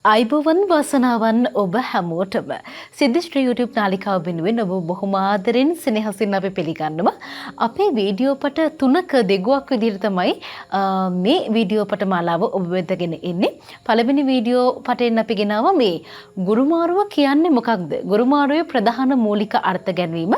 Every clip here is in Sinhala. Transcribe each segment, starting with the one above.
අයිබෝවන් වාසනාවන් ඔබ හැමෝටම සිද්ධිශ්‍රී YouTube නාලිකාව වෙනුවෙන් ඔබ බොහොම ආදරෙන් සෙනෙහසින් අපි පිළිගන්නවා. අපේ වීඩියෝ පට 3ක දෙගුවක් විදිහට තමයි මේ වීඩියෝ පට මාලාව ඔබ වෙතගෙන එන්නේ. පළවෙනි වීඩියෝ පටෙන් අපි ගෙනාවා මේ ගුරුමාරුව කියන්නේ මොකක්ද? ගුරුමාරුවේ ප්‍රධාන මූලික අර්ථ ගැන්වීම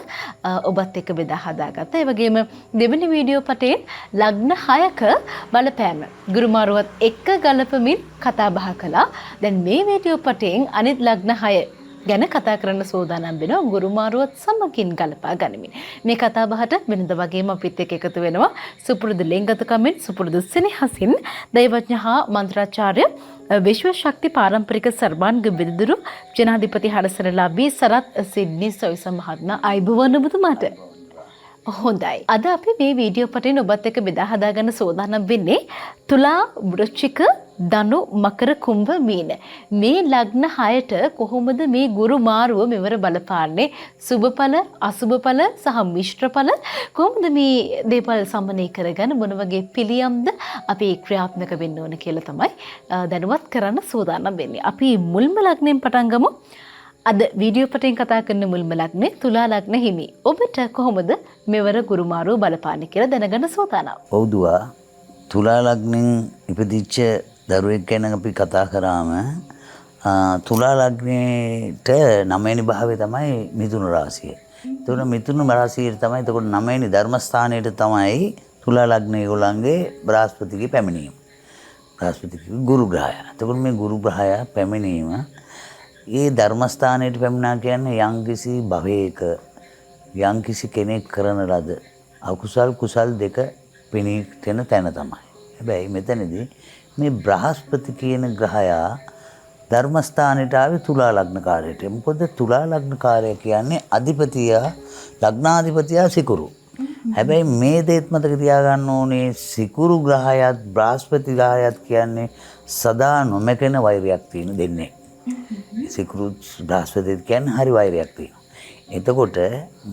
ඔබත් එක්ක බෙදා හදාගත්තා. ඒ වගේම දෙවෙනි වීඩියෝ පටෙන් ලග්න 6ක බලපෑම ගුරුමාරුවත් එක්ක ගලපමින් කතා බහ කළා. දැන් මේ වීඩියෝ පටයෙන් අනිත් ලග්න 6 ගැන කතා කරන්න සූදානම් වෙනවා ගුරුමාරුවත් සමගින් ගලපා ගනිමින්. මේ කතා බහට වෙනද වගේම අපිත් එක්ක එකතු වෙනවා සුපුරුදු ලෙන්ගතුකමින් සුපුරුදු සෙනෙහසින් දෛවඥ හා මන්ත්‍රාචාර්ය විශ්ව ශක්ති පාරම්පරික සර්වාංග විදුරු ජනාධිපති හරසරලාභී සරත් සිඩ්නි සොයිස මහත්මයා අයිබෝවන් ඔබතුමාට. හොඳයි. අද අපි මේ වීඩියෝ පටයෙන් ඔබත් එක්ක බෙදා හදාගන්න සූදානම් වෙන්නේ තුලා වෘශ්චික ධනු මකර කුම්භ මීන මේ ලග්න 6ට කොහොමද මේ ගුරු මාරුව මෙවර බලපාන්නේ සුබඵල අසුබඵල සහ මිශ්‍රඵල කොහොමද මේ දේපල් සම්මනය කරගන්න මොන වගේ පිළියම්ද අපි ක්‍රියාත්මක වෙන්න ඕන කියලා තමයි දැනුවත් කරන්න සූදානම් වෙන්නේ. අපි මුල්ම ලග්නයෙන් පටන් ගමු. අද වීඩියෝ පටෙන් කතා කරන මුල්ම ලග්නේ තුලා ලග්න හිමි. ඔබට කොහොමද මෙවර ගුරු මාරුව බලපාන්නේ කියලා දැනගන්න සූදානම්. ඔව් දුවා තුලා ලග්නෙන් ඉපදිච්ච දරුවෙක් ගැන අපි කතා කරාම තුලා ලග්නේට 9 වෙනි භාවය තමයි මිථුන රාශිය. ඒතකොට මිථුන රාශියේ තමයි එතකොට 9 වෙනි ධර්මස්ථානයේට තමයි තුලා ලග්නේ ඒගොල්ලන්ගේ බ්‍රහස්පතිගේ පැමිණීම. බ්‍රහස්පතිගේ ගුරු ග්‍රහය. එතකොට මේ ගුරු ග්‍රහය පැමිණීම ඒ ධර්මස්ථානයට පැමිණා කියන්නේ යම්කිසි භවයක යම්කිසි කෙනෙක් කරන ලද අකුසල් කුසල් දෙක පිණිටෙන තැන තමයි. හැබැයි මෙතනදී මේ බ්‍රහස්පති කියන ග්‍රහයා ධර්මස්ථානයට ආවේ තුලා ලග්නකාරයට. මොකද තුලා ලග්නකාරය කියන්නේ අධිපතියා ලග්නාධිපතියා සිකුරු. හැබැයි මේ දේත් මතක තියාගන්න ඕනේ සිකුරු ග්‍රහයත් බ්‍රහස්පති ග්‍රහයත් කියන්නේ සදා නොමැකෙන වෛරයක් තියෙන දෙන්නේ. සිකුරු බ්‍රහස්පති කියන්නේ හරි වෛරයක් තියෙනවා. එතකොට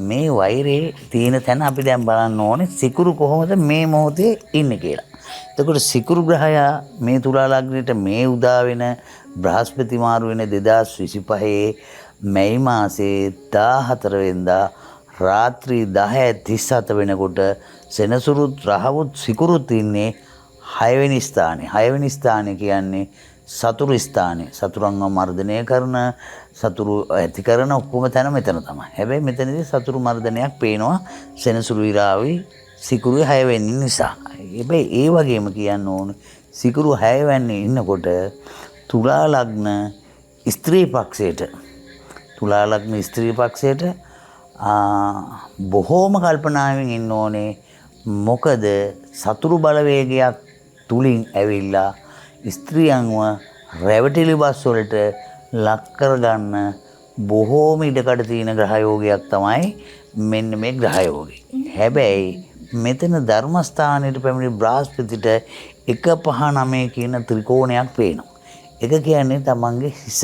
මේ වෛරේ තියෙන තැන අපි දැන් බලන්න ඕනේ සිකුරු කොහොමද මේ මොහොතේ ඉන්නේ කියලා. එතකොට සිකුරු ග්‍රහයා මේ තුලා ලග්නෙට මේ උදා වෙන බ්‍රහස්පති මාරු වෙන 2025 මැයි මාසේ 14 වෙනිදා රාත්‍රී 10:37 වෙනකොට සෙනසුරුත් රහවුත් සිකුරුත් ඉන්නේ 6 වෙනි ස්ථානේ. 6 වෙනි ස්ථානේ කියන්නේ සතුරු ස්ථානේ. සතුරුන්ව මර්ධනය කරන සතුරු ඇති කරන ඔක්කොම තැන මෙතන තමයි. හැබැයි මෙතනදී සතුරු මර්ධනයක් පේනවා සෙනසුරු විරාවි සිකුරු 6 වෙනි නිසා. හැබැයි ඒ වගේම කියන්න ඕන සිකුරු 6 වෙනි ඉන්නකොට තුලා ලග්න ස්ත්‍රී පක්ෂයට තුලා ලග්න ස්ත්‍රී පක්ෂයට බොහෝම කල්පනාවෙන් ඉන්න ඕනේ. මොකද සතුරු බලවේගයක් තුලින් ඇවිල්ලා ස්ත්‍රියන්ව රැවටිලි බස් වලට ලක් කරගන්න බොහෝම ඉඩකඩ තියෙන ග්‍රහයෝගයක් තමයි මෙන්න මේ ග්‍රහයෝගය. හැබැයි මෙතන ධර්මස්ථානයේ පැමිණි බ්‍රහස්පතිට 159 කියන ත්‍රිකෝණයක් පේනවා. එක කියන්නේ තමන්ගේ හිස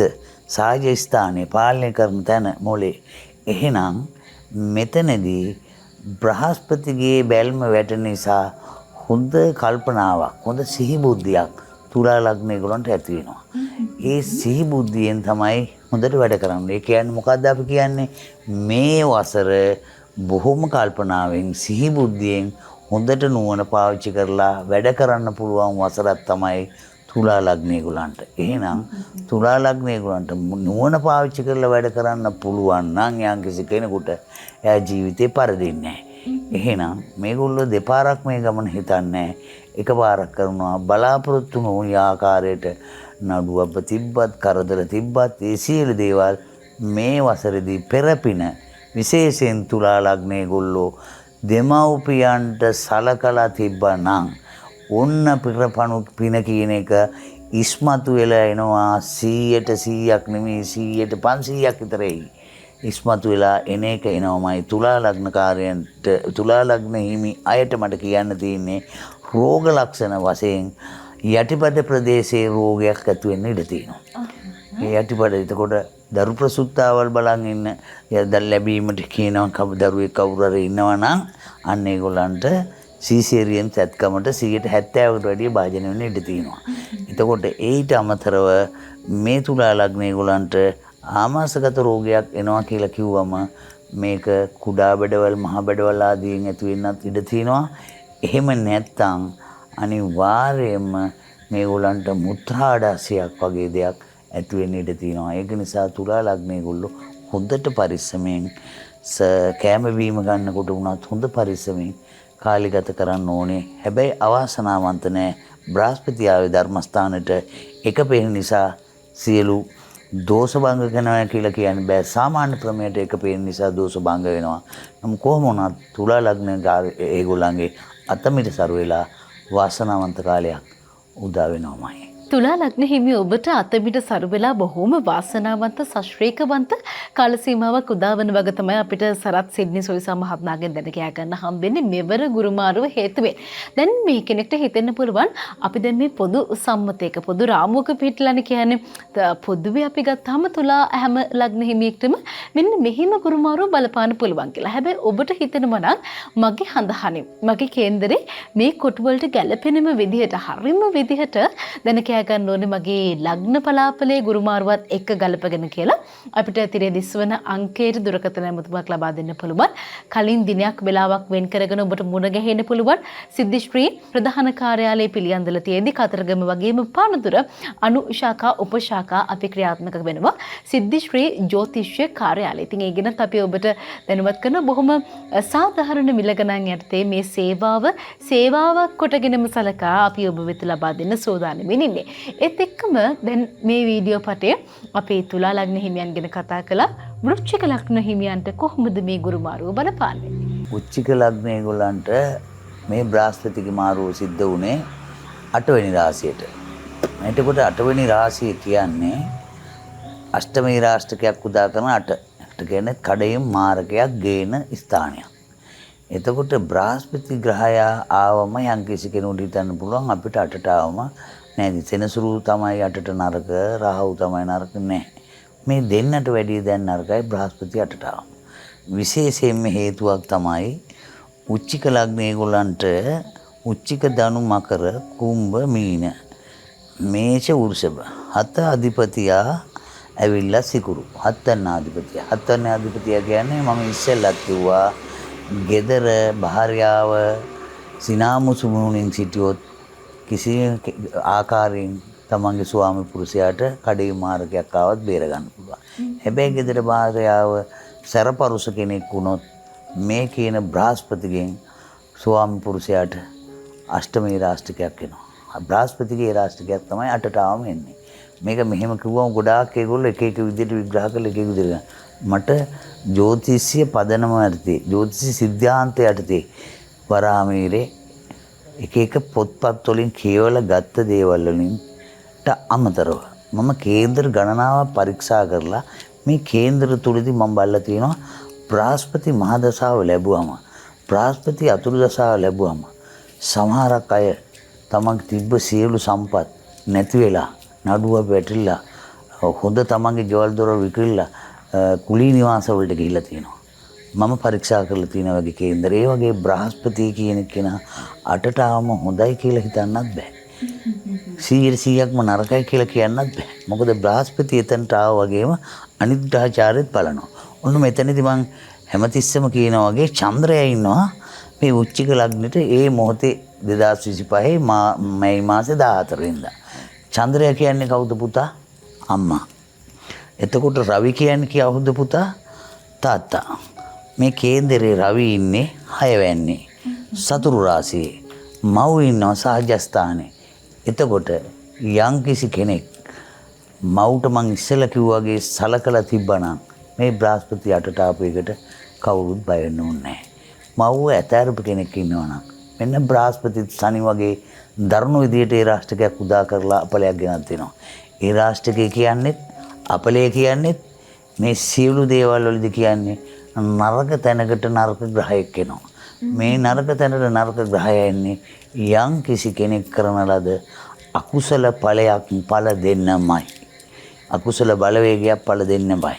සාජ ස්ථානයේ පාලනය කරන තැන මොලේ. එහෙනම් මෙතනදී බ්‍රහස්පතිගේ බැල්ම වැටෙන නිසා හොඳ කල්පනාවක් හොඳ සිහි බුද්ධියක් තුලා ලග්න ඒගොල්ලන්ට ඇති වෙනවා. ඒ සිහි බුද්ධියෙන් තමයි හොඳට වැඩ කරන්නේ. ඒ කියන්නේ මොකද්ද අපි කියන්නේ මේ වසර බොහොම කල්පනාවෙන් සිහි බුද්ධියෙන් හොඳට නුවණ පාවිච්චි කරලා වැඩ කරන්න පුළුවන් වසරක් තමයි තුලා ලග්න ඒගොල්ලන්ට. එහෙනම් තුලා ලග්න ඒගොල්ලන්ට නුවණ පාවිච්චි කරලා වැඩ කරන්න පුළුවන් නම් යම්කිසි කෙනෙකුට එයා ජීවිතේ පරදින්නේ නැහැ. එහෙනම් මේගොල්ලෝ දෙපාරක් මේ ගමන හිතන්නේ එකපාරක් කරනවා බලාපොරොත්තු නොවන ආකාරයට නඩුවබ්බ තිබ්බත් කරදර තිබ්බත් ඒ සියලු දේවල් මේ වසරේදී පෙරපින විශේෂයෙන් තුලා ලග්නේ ගොල්ලෝ දෙමව්පියන්ට සලකලා තිබ්බනම් ඔන්න පිරපණු පින කියන එක ඉස්මතු වෙලා එනවා 100ට 100ක් නෙමෙයි 100ට 500ක් විතර එයි. ඉස්මතු වෙලා එන එක එනවමයි තුලා ලග්නකාරයන්ට තුලා ලග්න හිමි අයට මට කියන්න තියෙන්නේ රෝග ලක්ෂණ වශයෙන් යටිපද ප්‍රදේශයේ රෝගයක් ඇති වෙන්න ඉඩ තියෙනවා. මේ යටිපද එතකොට දරු ප්‍රසූතාවල් බලන් ඉන්න දැන් ලැබීමට කියනවා දරුවෙක් කවුරු හරි ඉන්නවා නම් අන්න ඒගොල්ලන්ට සීසේරියන් සැත්කමට 70%කට වැඩිය භාජනය වෙන්න ඉඩ තියෙනවා. එතකොට ඊට අමතරව මේ තුලා ලග්න ඒගොල්ලන්ට ආමාශගත රෝගයක් එනවා කියලා කිව්වම මේක කුඩා බඩවැල් මහ බඩවැල් ආදීන් ඇති වෙන්නත් ඉඩ තියෙනවා. එහෙම නැත්නම් අනිවාර්යයෙන්ම මේගොල්ලන්ට මුත්‍රාඩාසියක් වගේ දෙයක් ඇති වෙන්න ඉඩ තියෙනවා. ඒක නිසා තුලා ලග්න ඒගොල්ලෝ හොඳට පරිස්සමෙන් කෑම බීම ගන්නකොට වුණත් හොඳ පරිස්සමෙන් කාලය ගත කරන්න ඕනේ. හැබැයි අවාසනාවන්ත නැහැ. බ්‍රහස්පති ආවේ ධර්මස්ථානෙට එක පේන නිසා සියලු දෝෂ භංග කරනවා කියලා කියන්න බෑ. සාමාන්‍ය ක්‍රමයට එක පේන නිසා දෝෂ භංග වෙනවා. නම් කොහොම වුණත් තුලා ලග්න ඒගොල්ලන්ගේ අතමිට සරු වෙලා වාසනාවන්ත කාලයක් උදා වෙනවමයි. තුලා ලග්න හිමි ඔබට අතමිට සරු වෙලා බොහෝම වාසනාවන්ත ශාස්ත්‍රීයවන්ත කාල සීමාවක් උදා වන වග තමයි අපිට සරත් සිඩ්නි සොයිසා මහත්මයාගෙන් දැන ගෑ ගන්න හම්බෙන්නේ මෙවර ගුරුමාරුව හේතුවෙන්. දැන් මේ කෙනෙක්ට හිතෙන්න පුළුවන් අපි දැන් මේ පොදු සම්මතයක පොදු රාමුවක පිටලානේ කියන්නේ පොදුවේ අපි ගත්තාම තුලා හැම ලග්න හිමියෙක්ටම මෙන්න මෙහිම ගුරුමාරුව බලපාන්න පුළුවන් කියලා. හැබැයි ඔබට හිතෙනවා නම් මගේ හඳහනින් මගේ කේන්දරේ මේ කොටුවලට ගැළපෙනම විදිහට හරිම විදිහට දැන ගන්න ඕනේ මගේ ලග්න පලාපලේ ගුරුමාරුවත් එක්ක ගලපගෙන කියලා අපිට තිරේ දිස්වන අංකයට දුරකථන ඇමතුමක් ලබා දෙන්න පුළුවන්. කලින් දිනයක් වෙලාවක් වෙන් කරගෙන ඔබට මුණ ගැහෙන්න පුළුවන්. සිද්ධිශ්‍රී ප්‍රධාන කාර්යාලයේ පිළියන්දල තියේදී කතරගම වගේම පානදුර අනු ශාඛා උපශාඛා අපි ක්‍රියාත්මක වෙනවා. සිද්ධිශ්‍රී ජ්‍යොතිෂ්‍ය කාර්යාලය. ඉතින් ඒ ගැනත් අපි ඔබට දැනුවත් කරන බොහොම සාධාරණ මිල ගණන් යටතේ මේ සේවාවක් කොටගෙනම සලකා අපි ඔබ වෙත ලබා දෙන්න සූදානම් වෙන්නේ. ඒත් එක්කම දැන් මේ වීඩියෝ පටේ අපේ තුලා ලග්න හිමියන් ගැන කතා කළා. වෘශ්චික ලග්න හිමියන්ට කොහොමද මේ ගුරුමාරුව බලපාන්නේ? වෘශ්චික ලග්න ඒගොල්ලන්ට මේ බ්‍රහස්පතිගේ මාරුව සිද්ධ වුණේ 8 වෙනි රාශියට. එතකොට 8 වෙනි රාශිය කියන්නේ අෂ්ටමී රාෂ්ටකයක් උදා කරන 8. ඒකට කියන්නේ කඩේම් මාරකයක් ගේන ස්ථානයක්. එතකොට බ්‍රහස්පති ග්‍රහය ආවම යම්කිසි කෙනෙකුට හිතන්න පුළුවන් අපිට 8ට ආවම නෑ සෙනසුරු තමයි 8ට නරක රාහු තමයි නරක නෑ. මේ දෙන්නට වැඩිය දැන් නරකයි බ්‍රහස්පති 8ට ආවම. විශේෂයෙන්ම හේතුවක් තමයි උච්චික ලග්න ඒගොල්ලන්ට උච්චික ධනු මකර කුම්භ මීන මේෂ වෘෂභ 7 අධිපතියා ඇවිල්ලා සිකුරු 7 වෙනි අධිපතියා 7 වෙනි අධිපතියා කියන්නේ මම ඉස්සෙල්ලත් කිව්වා ගෙදර භාර්යාව සිනාමුසු මුණින් සිටියොත් කිසි ආකාරයෙන් තමන්ගේ ස්වාමි පුරුෂයාට කඩේ මාර්ගයක් ආවත් බේර ගන්න පුළුවන්. හැබැයි ගෙදර භාර්යාව සරපරුස කෙනෙක් වුණොත් මේ කියන බ්‍රහස්පතිගෙන් ස්වාමි පුරුෂයාට අෂ්ටමී රාෂ්ටකයක් එනවා. බ්‍රහස්පතිගේ රාෂ්ටකයක් තමයි 8ට ආවම එන්නේ. මේක මෙහෙම කිව්වම ගොඩාක් ඒගොල්ලෝ එක එක විදිහට විග්‍රහ කරලා එක එක විදිහට මට ජ්‍යොතිෂ්‍ය පදනම යටතේ ජ්‍යොතිෂ සිද්ධාන්ත යටතේ වරාමීරේ එක එක පොත්පත් වලින් කියවලා ගත්ත දේවල් වලින්ට අමතරව මම කේන්දර ගණනාවක් පරීක්ෂා කරලා මේ කේන්දර තුලදී මම බලලා තියෙනවා බ්‍රහස්පති මහදශාව ලැබුවම බ්‍රහස්පති අතුරු දශාව ලැබුවම සමහරක් අය තමන්ගේ තිබ්බ සියලු සම්පත් නැති වෙලා නඩුව වැටිලා හොඳ තමන්ගේ ගෙවල් දොර විකිරලා කුලී නිවාස වලට ගිහිල්ලා තියෙනවා. මම පරීක්ෂා කරලා තියෙන වගේ කේන්දර ඒ වගේ බ්‍රහස්පති කියන කෙනා 8ට ආවම හොඳයි කියලා හිතන්නත් බෑ. 100%ක්ම නරකයි කියලා කියන්නත් බෑ. මොකද බ්‍රහස්පති එතනට ආව වගේම අනිත් ග්‍රහචාරෙත් බලනවා. ඔන්න මෙතනදී මම හැමතිස්සෙම කියනවා වගේ චන්ද්‍රයා ඉන්නවා මේ උච්චික ලග්නෙට ඒ මොහොතේ 2025 මැයි මාසේ 14 වෙනිදා. චන්ද්‍රයා කියන්නේ කවුද පුතා? අම්මා. එතකොට රවි කියන්නේ කවුද පුතා? තාත්තා. මේ කේන්දරේ රවි ඉන්නේ 6 වෙන්නේ සතුරු රාශියේ. මව් ඉන්නවා සහජස්ථානේ. එතකොට යම් කිසි කෙනෙක් මව්ට මං ඉස්සෙල්ලා කිව්වාගේ සලකලා තිබ්බනම් මේ බ්‍රහස්පති 8ට ආපු එකට කවුරුත් බය වෙන්න ඕනේ නැහැ. මව්ව ඇතෑරපු කෙනෙක් ඉන්නවනම් මෙන්න බ්‍රහස්පති සනි වගේ දරුණු විදියට ඒ රාෂ්ටකයක් උදා කරලා අපලයක් ගෙනත් දෙනවා. ඒ රාෂ්ටකය කියන්නේ අපලේ කියන්නේ මේ සියලු දේවල් වලදී කියන්නේ නරක තැනකට නරක ග්‍රහයක් එනවා. මේ නරක තැනට නරක ග්‍රහය එන්නේ යම් කිසි කෙනෙක් කරන ලද අකුසල ඵලයක් ඵල දෙන්නමයි. අකුසල බලවේගයක් ඵල දෙන්නමයි.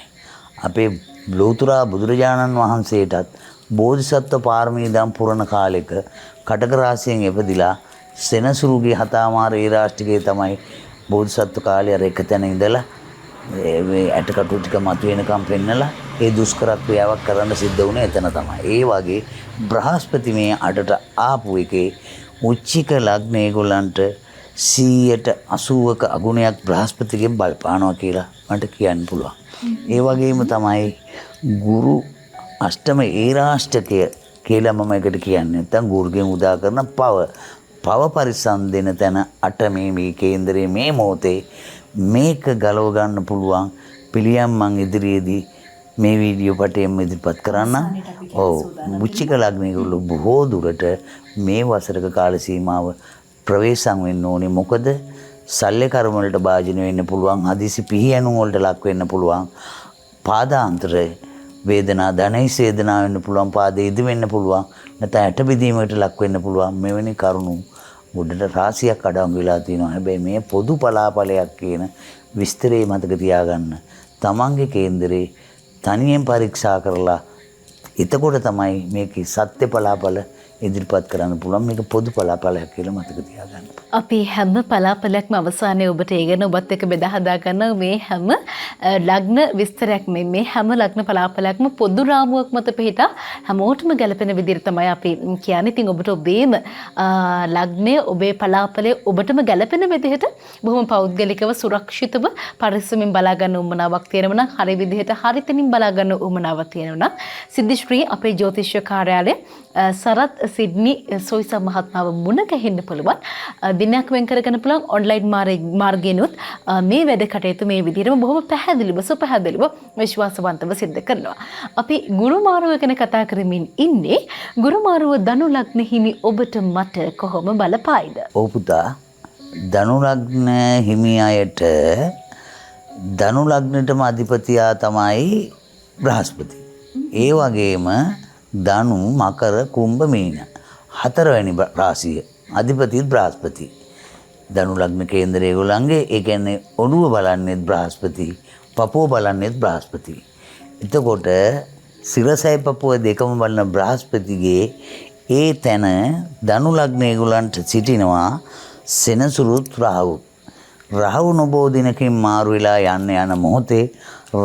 අපේ ලෝතුරා බුදුරජාණන් වහන්සේටත් බෝධිසත්ව පාරමී දම් පුරණ කාලෙක කටක රාශියෙන් එපදිලා සෙනසුරුගේ හතාමාර ඒ රාෂ්ටකයේ තමයි බෝධිසත්ව කාලේ අර එක තැන ඉඳලා මේ ඇටකටු ටික මතුවෙනකම් පෙන්නලා ඒ දුෂ්කර ක්‍රියාවක් කරන්න සිද්ධ වුණේ එතන තමයි. ඒ වගේ බ්‍රහස්පති මේ අඩට ආපු එකේ උච්චික ලග්න ඒගොල්ලන්ට 180ක අගුණයක් බ්‍රහස්පතිගෙන් බලපානවා කියලා මට කියන්න පුළුවන්. ඒ වගේම තමයි ගුරු අෂ්ටම ඒරාෂ්ටකය කියලා මම එකට කියන්නේ. නැත්නම් ගුරුගෙන් උදා කරන පව පරිසම් දෙන තැන අට මේ කේන්දරයේ මේ මොහොතේ මේක ගලව ගන්න පුළුවන් පිළියම් මං ඉදිරියේදී මේ වීඩියෝ පටයෙන් ඉදිරිපත් කරන්න. ඔව් මුචික ලග්නයේගොල්ලෝ බොහෝ දුරට මේ වසරක කාල සීමාව ප්‍රවේශම් වෙන්න ඕනේ. මොකද සල්ලි කර්ම වලට භාජනය වෙන්න පුළුවන්, හදිසි පිහියනුම් වලට ලක් වෙන්න පුළුවන්, පාදාන්තර වේදනා ධනයිස් වේදනා වෙන්න පුළුවන්, පාදේ ඉදි වෙන්න පුළුවන්, නැත්නම් ඇට බිඳීමකට ලක් වෙන්න පුළුවන්. මෙවැනි කරුණු උඩට රාශියක් අඩංගු වෙලා තියෙනවා. හැබැයි මේ පොදු පලාපලයක් කියන විස්තරේ මතක තියාගන්න. තමන්ගේ කේන්දරේ තනියෙන් පරීක්ෂා කරලා එතකොට තමයි මේකේ සත්‍ය පලාපල ඉදිරිපත් කරන්න පුළුවන්. මේක පොදු පලාපලයක් කියලා මතක තියාගන්න. අපි හැම පලාපලයක්ම අවසානයේ ඔබට ඒ ගැන ඔබත් එක්ක බෙදා හදා ගන්න මේ හැම ලග්න විස්තරයක් මේ හැම ලග්න පලාපලයක්ම පොදු රාමුවක් මත පිහිටා හැමෝටම ගැලපෙන විදිහට තමයි අපි කියන්නේ. ඉතින් ඔබට ඔබේම ලග්නය ඔබේ පලාපලයේ ඔබටම ගැලපෙන විදිහට බොහොම පෞද්ගලිකව සුරක්ෂිතව පරිස්සමින් බලා ගන්න උවමනාවක් තියෙනවා නම්, හරි විදිහට හරිතනින් බලා ගන්න උවමනාවක් තියෙනවා නම් සිද්ධිශ්‍රී අපේ ජ්‍යොතිෂ්‍ය කාර්යාලයේ සරත් සිඩ්නි සොයිසා මහත්මාව මුණ ගැහෙන්න පුළුවන්. දිනයක් වෙන් කරගෙන පුළුවන් ඔන්ලයින් මාර්ගයෙන්ුත් මේ වැඩ කටයුතු මේ විදිහටම බොහොම පැහැදිලිව සුපැහැදිලිව විශ්වාසවන්තව සිද්ධ කරනවා. අපි ගුරු මාරුව ගැන කතා කරමින් ඉන්නේ. ගුරු මාරුව ධනු ලග්න හිමි ඔබට මට කොහොම බලපායිද? ඔව් පුතා, ධනු ලග්න හිමි අයට ධනු ලග්නටම අධිපතියා තමයි බ්‍රහස්පති. ඒ වගේම ධනු මකර කුම්භ මීන හතරවෙනි රාශිය අධිපතිත් බ්‍රහස්පති. ධනු ලග්න කේන්දරය ඒගොල්ලන්ගේ ඒ කියන්නේ ඔළුව බලන්නේත් බ්‍රහස්පති, පපුව බලන්නේත් බ්‍රහස්පති. එතකොට සිරසයි පපුව දෙකම බලන බ්‍රහස්පතිගේ ඒ තැන ධනු ලග්න ඒගොල්ලන්ට සිටිනවා සෙනසුරුත් රාහු. රාහු නොබෝ දිනකින් මාරු වෙලා යන මොහොතේ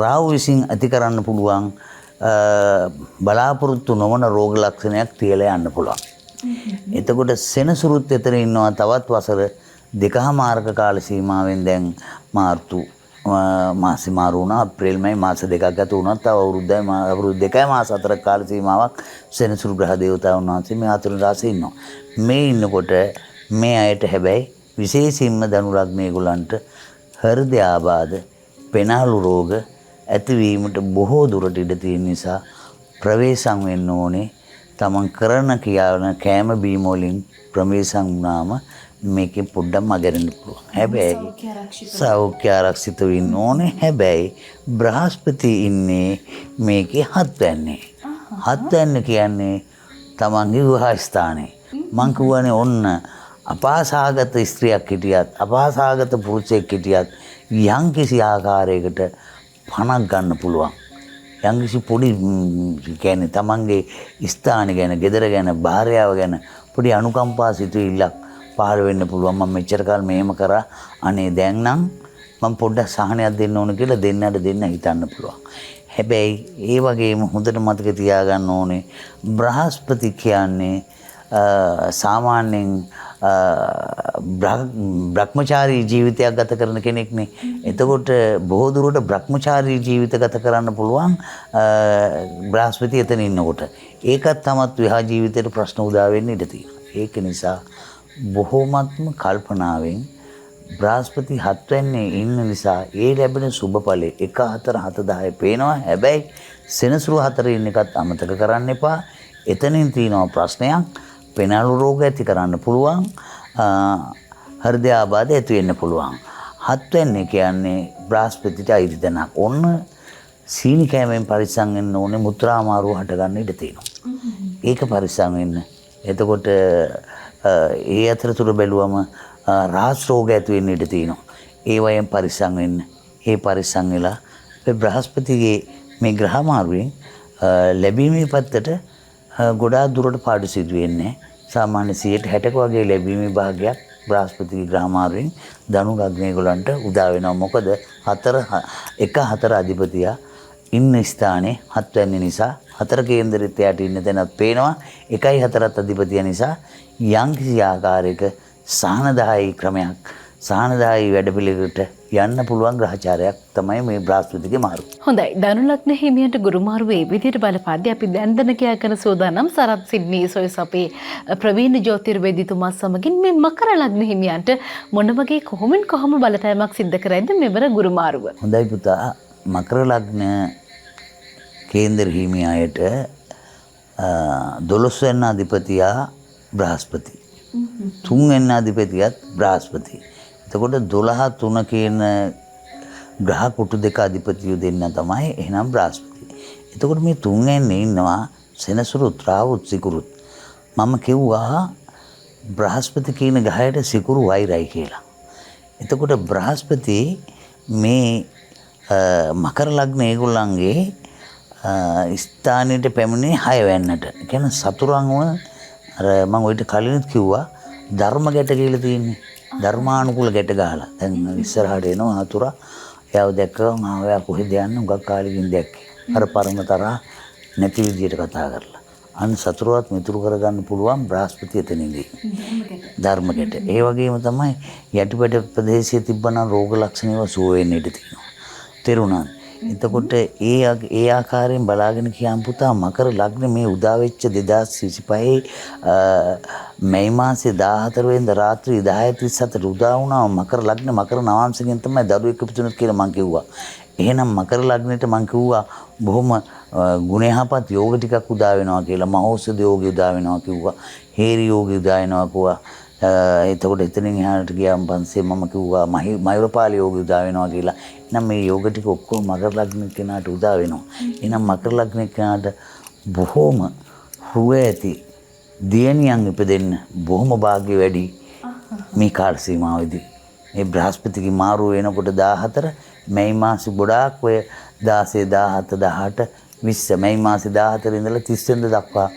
රාහු විසින් ඇති කරන්න පුළුවන් බලාපොරොත්තු නොවන රෝග ලක්ෂණයක් තියලා යන්න පුළුවන්. එතකොට සෙනසුරුත් එතන ඉන්නවා තවත් වසර 2මාරක කාල සීමාවෙන්. දැන් මාර්තු මාසෙ මාරු වුණා, අප්‍රේල් මයි මාස 2ක් ගත වුණා. තව අවුරුදු 2 මාස 4ක කාල සීමාවක් සෙනසුරු ග්‍රහ දේවතාවුන් වහන්සේ මේ අතුරු රාශියේ ඉන්නවා. මේ ඉන්නකොට මේ අයට හැබැයි විශේෂයෙන්ම ධනු ලග්න ඒගොල්ලන්ට හෘද ආබාධ, පෙනාලු රෝග ඇතිවීමට බොහෝ දුරට ඉඩ තියෙන නිසා ප්‍රවේශම් වෙන්න ඕනේ. තමන් කරන කියන කෑම බීම වලින් ප්‍රවේශම් වුණාම මේකෙන් පොඩ්ඩක් මගහැරෙන්න පුළුවන්. හැබැයි සෞඛ්‍ය ආරක්ෂිත වෙන්න ඕනේ. හැබැයි බ්‍රහස්පති ඉන්නේ මේකේ 7 වෙන්නේ. 7 වෙන්නේ කියන්නේ තමන්ගේ විවාහ ස්ථානේ. මං කියවනේ ඔන්න අපහාසාගත ස්ත්‍රියක් හිටියත්, අපහාසාගත පුරුෂයෙක් හිටියත් යම් කිසි ආකාරයකට පණක් ගන්න පුළුවන්. යම්කිසි පොඩි කියන්නේ තමන්ගේ ස්ථාන ගැන, ගෙදර ගැන, භාර්යාව ගැන පොඩි අනුකම්පා සිතුවිල්ලක් පහළ වෙන්න පුළුවන්. මම මෙච්චර කාල මෙහෙම කරා, අනේ දැන් නම් මම පොඩ්ඩක් සහනයක් දෙන්න ඕන කියලා දෙන්න හිතන්න පුළුවන්. හැබැයි ඒ වගේම හොඳට මතක තියාගන්න ඕනේ බ්‍රහස්පති කියන්නේ සාමාන්‍යයෙන් බ්‍රහ්මචාරී ජීවිතයක් ගත කරන කෙනෙක්නේ. එතකොට බොහෝ දුරට බ්‍රහ්මචාරී ජීවිත ගත කරන්න පුළුවන් බ්‍රහස්පති එතන ඉන්නකොට. ඒකත් තමත් විවාහ ජීවිතේට ප්‍රශ්න උදා වෙන්න ඉඩ තියෙනවා. ඒක නිසා බොහෝමත්ම කල්පනාවෙන් බ්‍රහස්පති 7 වෙන්නේ ඉන්න නිසා ඒ ලැබෙන සුබඵලෙ 1 4 7 10 පේනවා. හැබැයි සෙනසුරු 4 ඉන්න එකත් අමතක කරන්න එපා. එතනින් තියෙනවා ප්‍රශ්නයක්. පෙනාලු රෝග ඇති කරන්න පුළුවන්, හෘද ආබාධ ඇති වෙන්න පුළුවන්. 7 වෙන්නේ කියන්නේ බ්‍රහස්පතිට අයිති තැනක්. ඔන්න සීනි කෑමෙන් පරිස්සම් වෙන්න ඕනේ. මුත්‍රා අමාරුව හට ගන්න ඉඩ තියෙනවා. ඒක පරිස්සම් වෙන්න. එතකොට ඒ අතරතුර බැලුවම රාස් රෝග ඇති වෙන්න ඉඩ තියෙනවා. ඒ වයින් පරිස්සම් වෙන්න. ඒ පරිස්සම් වෙලා බ්‍රහස්පතිගේ මේ ග්‍රහ මාරුවෙන් ලැබීමේ පැත්තට ගොඩාක් දුරට පාඩු සිදු වෙන්නේ. සාමාන්‍ය 60ක වගේ ලැබීමේ භාගයක් බ්‍රහස්පති ග්‍රහමාරුවෙන් ධනු ලග්න ඒගොල්ලන්ට උදා වෙනවා. මොකද 4 අධිපතියා ඉන්න ස්ථානේ 7 වෙනි නිසා 4 කේන්දරෙත් යට ඉන්න තැනත් පේනවා. 1 4 අධිපතිය නිසා යම්කිසි ආකාරයක සහනදායී ක්‍රමයක් සහනදායී වැඩපිළිවෙලකට යන්න පුළුවන් ග්‍රහචාරයක් තමයි මේ බ්‍රහස්පතිගේ මාරු. හොඳයි. ධනු ලග්න හිමියන්ට ගුරු මාරුව ඒ විදිහට බලපාද්දී අපි දැන් දැන කියා කරන සෝදානම් සරත් සිඩ්නී සොයස් අපේ ප්‍රවීණ ජ්‍යොතිර්වේදීතුමා සමගින් මේ මකර ලග්න හිමියන්ට මොන වගේ කොහොම බලපෑමක් සිද්ධ කරයිද මෙවර ගුරු මාරුව? හොඳයි පුතා. මකර ලග්න කේන්දර හිමියායට 12 වෙනි අධිපතියා බ්‍රහස්පති. 3 වෙනි අධිපතියත් බ්‍රහස්පති. එතකොට 12 3 කියන ග්‍රහ කොටු දෙක අධිපතියෝ දෙන්න තමයි එහෙනම් බ්‍රහස්පති. එතකොට මේ 3 වෙනි ඉන්නවා සෙනසුරුත් රාහුත් සිකුරුත්. මම කිව්වා බ්‍රහස්පති කියන ග්‍රහයට සිකුරු වෛරයි කියලා. එතකොට බ්‍රහස්පති මේ මකර ලග්න ඒගොල්ලන්ගේ ස්ථානයට පැමිණේ 6 වෙන්නට. ඒ කියන්නේ සතුරන්ව අර මම ඔයිට කලිනුත් කිව්වා ධර්ම ගැට කියලා තියෙන්නේ. ධර්මානුකූල ගැට ගහලා. දැන් ඉස්සරහට එනවා හතුරා. එයාව දැක්කම ඔයා කොහෙද යන්නේ? උගක් කාලෙකින් දැක්කේ. අර පරමතරා නැති විදියට කතා කරලා. අන්න සතුරුවත් මිතුරු කරගන්න පුළුවන් බ්‍රහස්පති එතනදී. ධර්ම ගැට. ඒ වගේම තමයි යටිපැට ප්‍රදේශයේ තිබ්බනම් රෝග ලක්ෂණ ඒවා සුව වෙන්න ඉඩ තියෙනවා. තේරුණාද? එතකොට ඒ ආකාරයෙන් බලාගෙන කියන් පුතා මකර ලග්න මේ උදා වෙච්ච 2025 මැයි මාසේ 14 වෙනිදා රාත්‍රී 10:37 උදා වුණා මකර ලග්න මකර නවාංශයෙන් තමයි දරුවෙක් ඉපදුනොත් කියලා මං කිව්වා. එහෙනම් මකර ලග්නෙට මං කිව්වා බොහොම ගුණයහපත් යෝග ටිකක් උදා වෙනවා කියලා. මහෞෂධ යෝගය උදා වෙනවා කිව්වා. හේරි යෝගය උදා වෙනවා කිව්වා. එතකොට එතනින් එහාට ගියාම පස්සේ මම කිව්වා මයුරපාල යෝගය උදා වෙනවා කියලා. එහෙනම් මේ යෝග ටික ඔක්කොම මකර ලග්න කෙනාට උදා වෙනවා. එහෙනම් මකර ලග්න කෙනාට බොහොම හුව ඇති දියණියන් ඉපදෙන්න බොහොම වාග්ය වැඩි මේ කාල සීමාවේදී. මේ බ්‍රහස්පතිගේ මාරු වෙනකොට 14 මැයි මාසේ ගොඩාක් ඔය 16 17 18 20 මැයි මාසේ 14 ඉඳලා 30 වෙනිදා දක්වා